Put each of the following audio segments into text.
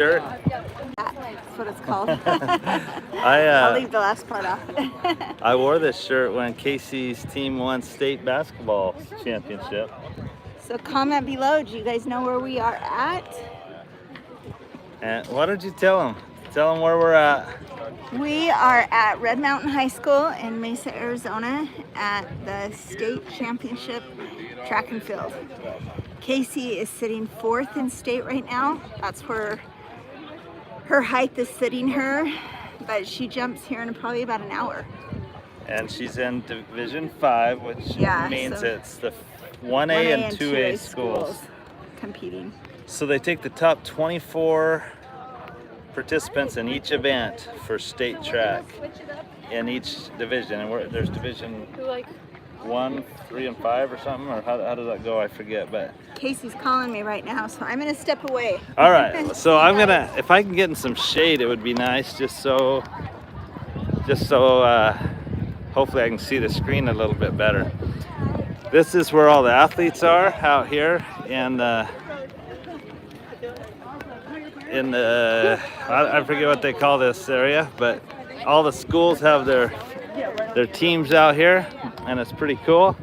shirt? That's what it's called. I'll I leave the last part off. I wore this shirt when Casey's team won state basketball championship. So comment below. Do you guys know where we are at? And why don't you tell them? Tell them where we're at. We are at Red Mountain High School in Mesa, Arizona at the state championship track and field. Casey is sitting 4th in state right now. That's where her height is sitting her, but she jumps here in probably about an hour. And she's in Division 5, which means so it's the 1A and 2A schools competing. So they take the top 24 participants in each event for state track in each division. And there's Division 1, 3, and 5 or something, or how does that go? I forget. But Casey's calling me right now, so I'm gonna step away. All right, so I'm gonna, if I can get in some shade, it would be nice, just so hopefully I can see the screen a little bit better. This is where all the athletes are out here in the I forget what they call this area, but all the schools have their teams out here, and it's pretty cool.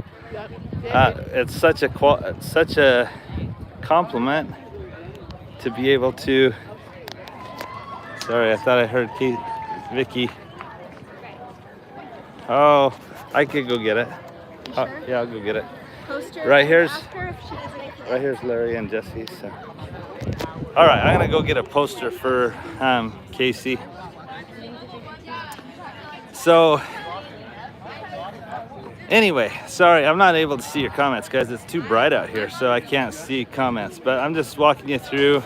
It's such a compliment to be able to. Sorry, I thought I heard Vicky. Oh, I could go get it. Oh, yeah, I'll go get it. Right here's Larry and Jesse. So. All right, I'm gonna go get a poster for Casey. So anyway, sorry, I'm not able to see your comments, guys. It's too bright out here, so I can't see comments. But I'm just walking you through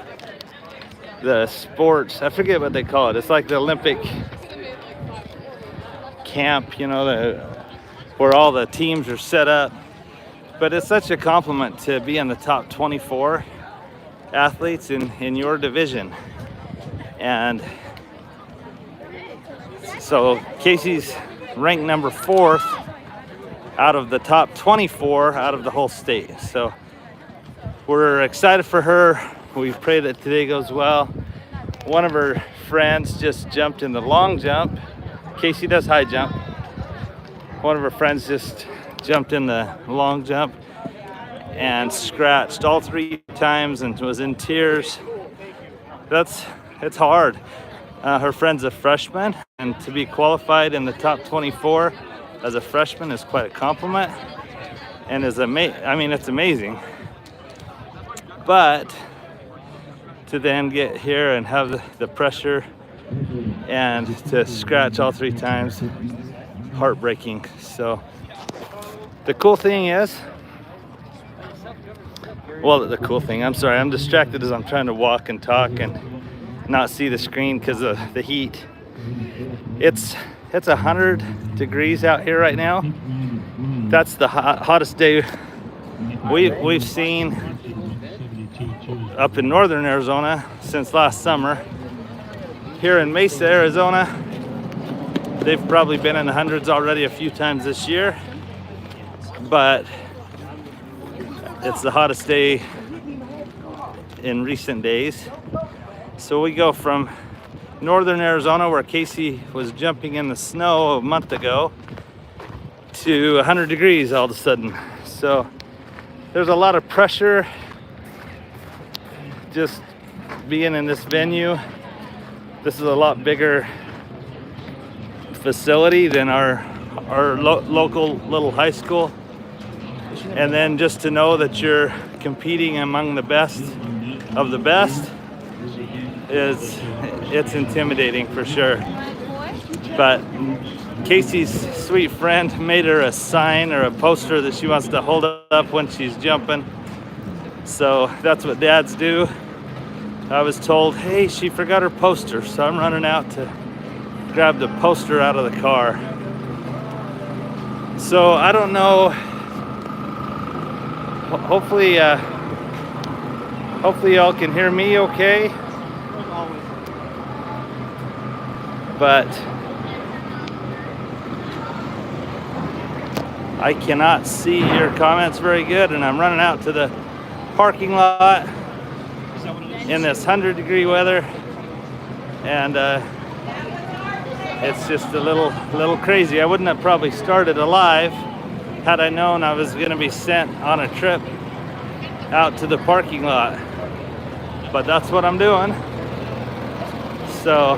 the sports. I forget what they call it. It's like the Olympic camp, you know, where all the teams are set up. But it's such a compliment to be in the top 24 athletes in your division. And so Casey's ranked number 4th out of the top 24 out of the whole state. So we're excited for her. We pray that today goes well. One of her friends just jumped in the long jump. Casey does high jump. One of her friends just jumped in the long jump and scratched all 3 times and was in tears. It's hard. Her friend's a freshman, and to be qualified in the top 24 as a freshman is quite a compliment, and it's amazing. But to then get here and have the pressure and to scratch all 3 times, heartbreaking. So the cool thing is, I'm sorry, I'm distracted as I'm trying to walk and talk and not see the screen because of the heat. It's 100 degrees out here right now. That's the hottest day we've seen up in northern Arizona since last summer. Here in Mesa, Arizona, they've probably been in the hundreds already a few times this year, but it's the hottest day in recent days. So we go from northern Arizona, where Casey was jumping in the snow a month ago, to 100 degrees all of a sudden. So there's a lot of pressure just being in this venue. This is a lot bigger facility than our local little high school. And then just to know that you're competing among the best of the best it's intimidating for sure. But Casey's sweet friend made her a sign or a poster that she wants to hold up when she's jumping. So that's what dads do. I was told, hey, she forgot her poster, so I'm running out to grab the poster out of the car. So I don't know. Hopefully y'all can hear me okay. But I cannot see your comments very good, and I'm running out to the parking lot in this 100-degree weather. and it's just a little crazy. I wouldn't have probably started alive had I known I was going to be sent on a trip out to the parking lot. But that's what I'm doing. So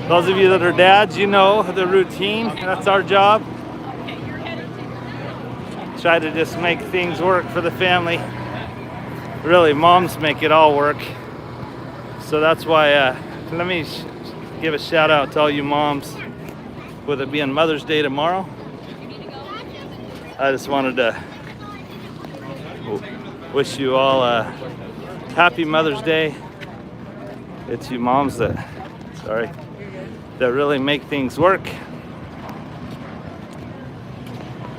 those of you that are dads, you know the routine. That's our job. Try to just make things work for the family. Really, moms make it all work. So that's why let me give a shout out to all you moms, with it being Mother's Day tomorrow. I just wanted to wish you all a happy Mother's Day. It's you moms that really make things work.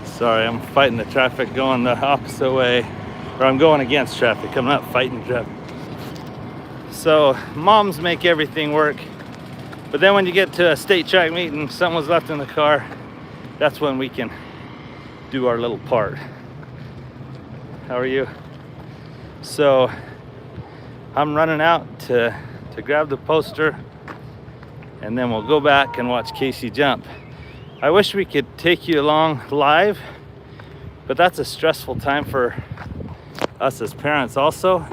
Sorry, I'm fighting the traffic going the opposite way, or I'm going against traffic. I'm not fighting traffic. So moms make everything work. But then when you get to a state track meet and someone's left in the car, that's when we can do our little part. How are you? So I'm running out to grab the poster, and then we'll go back and watch Casey jump. I wish we could take you along live, but that's a stressful time for us as parents also.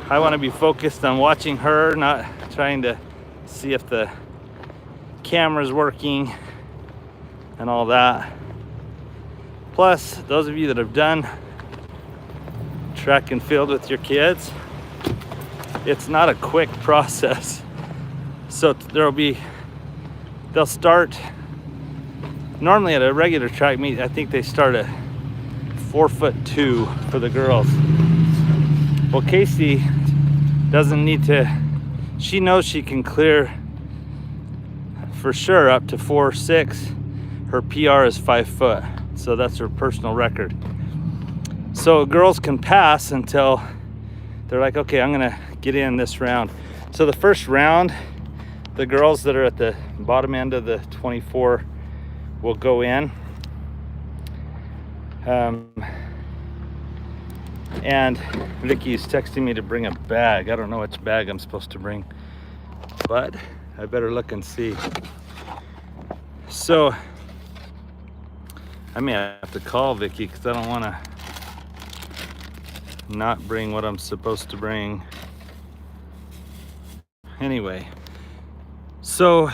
I want to be focused on watching her, not trying to see if the camera's working and all that. Plus, those of you that have done track and field with your kids, it's not a quick process. So they'll start normally at a regular track meet. I think they start at 4'2" for the girls. Well, Casey doesn't need to. She knows she can clear for sure up to 4'6". Her PR is 5 foot, so that's her personal record. So girls can pass until they're like, okay, I'm gonna get in this round. So the first round, the girls that are at the bottom end of the 24 will go in. And Vicky's texting me to bring a bag. I don't know which bag I'm supposed to bring, but I better look and see. So I may have to call Vicky because I don't want to not bring what I'm supposed to bring. Anyway, so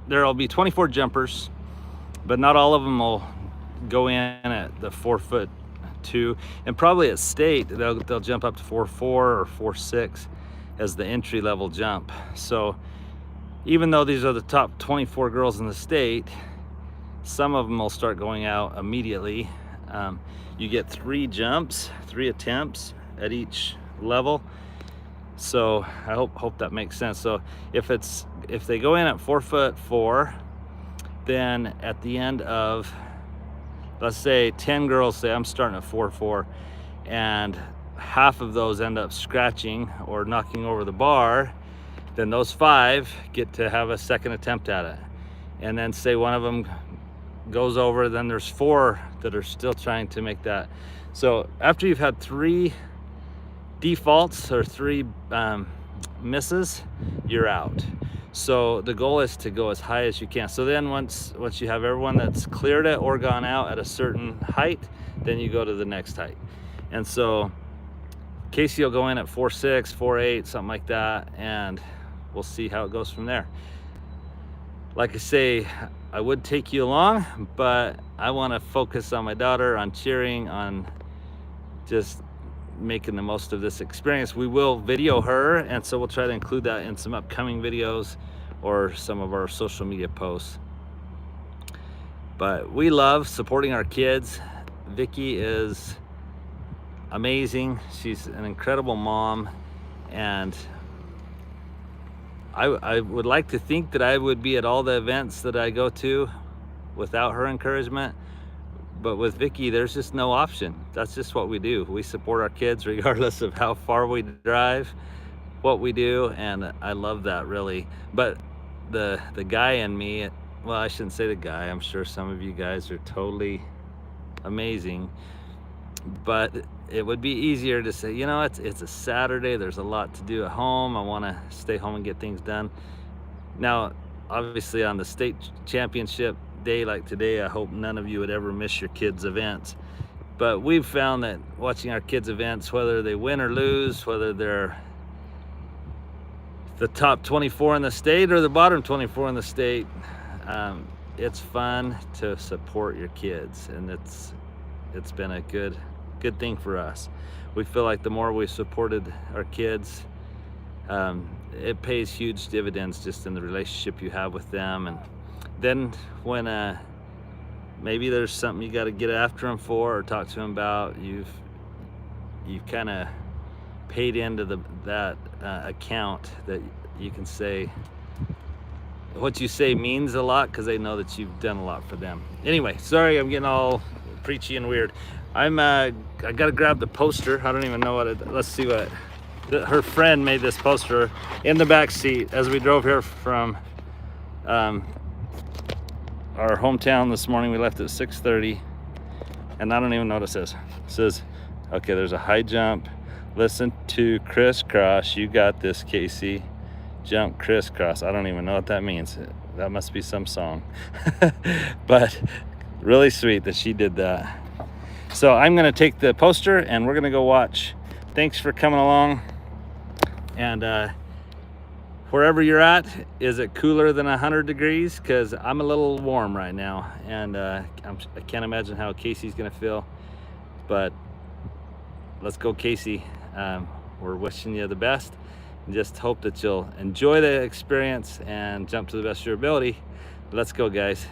there'll be 24 jumpers, but not all of them will go in at the 4'2", and probably at state they'll jump up to 4'4" or 4'6" as the entry level jump. So even though these are the top 24 girls in the state, some of them will start going out immediately. You get 3 jumps, 3 attempts at each level. So I hope that makes sense. So if they go in at 4'4", then at the end of, let's say 10 girls say I'm starting at 4'4", and half of those end up scratching or knocking over the bar, then those 5 get to have a second attempt at it. And then say one of them goes over, then there's 4 that are still trying to make that. So after you've had 3 defaults or 3 misses, you're out. So the goal is to go as high as you can. So then once you have everyone that's cleared it or gone out at a certain height, then you go to the next height. And so Casey will go in at 4'6", 4'8", something like that, and we'll see how it goes from there. Like I say, I would take you along, but I want to focus on my daughter, on cheering, on just making the most of this experience. We will video her, and so we'll try to include that in some upcoming videos or some of our social media posts. But we love supporting our kids. Vicky is amazing. She's an incredible mom, and I would like to think that I would be at all the events that I go to without her encouragement. But with Vicky, there's just no option. That's just what we do. We support our kids regardless of how far we drive, what we do, and I love that, really. But the guy in me, well, I shouldn't say the guy. I'm sure some of you guys are totally amazing. but it would be easier to say, you know, it's a Saturday, there's a lot to do at home, I want to stay home and get things done. Now, obviously on the state championship day like today, I hope none of you would ever miss your kids' events. But we've found that watching our kids' events, whether they win or lose, whether they're the top 24 in the state or the bottom 24 in the state, it's fun to support your kids, and it's been a good thing for us. We feel like the more we supported our kids, it pays huge dividends just in the relationship you have with them. And then when maybe there's something you got to get after them for or talk to them about, you've kind of paid into that account that you can say what you say means a lot, because they know that you've done a lot for them. Anyway, sorry I'm getting all preachy and weird. I gotta grab the poster. I don't even know let's see what her friend made this poster in the back seat as we drove here from our hometown this morning. We left at 6:30, and I don't even know what it says. It says, okay, there's a high jump. Listen to crisscross. You got this, Casey. Jump crisscross. I don't even know what that means. That must be some song. But really sweet that she did that. So I'm gonna take the poster and we're gonna go watch. Thanks for coming along. And wherever you're at, is it cooler than 100 degrees? Because I'm a little warm right now, and I can't imagine how Casey's gonna feel. But let's go, Casey. We're wishing you the best, and just hope that you'll enjoy the experience and jump to the best of your ability. Let's go, guys.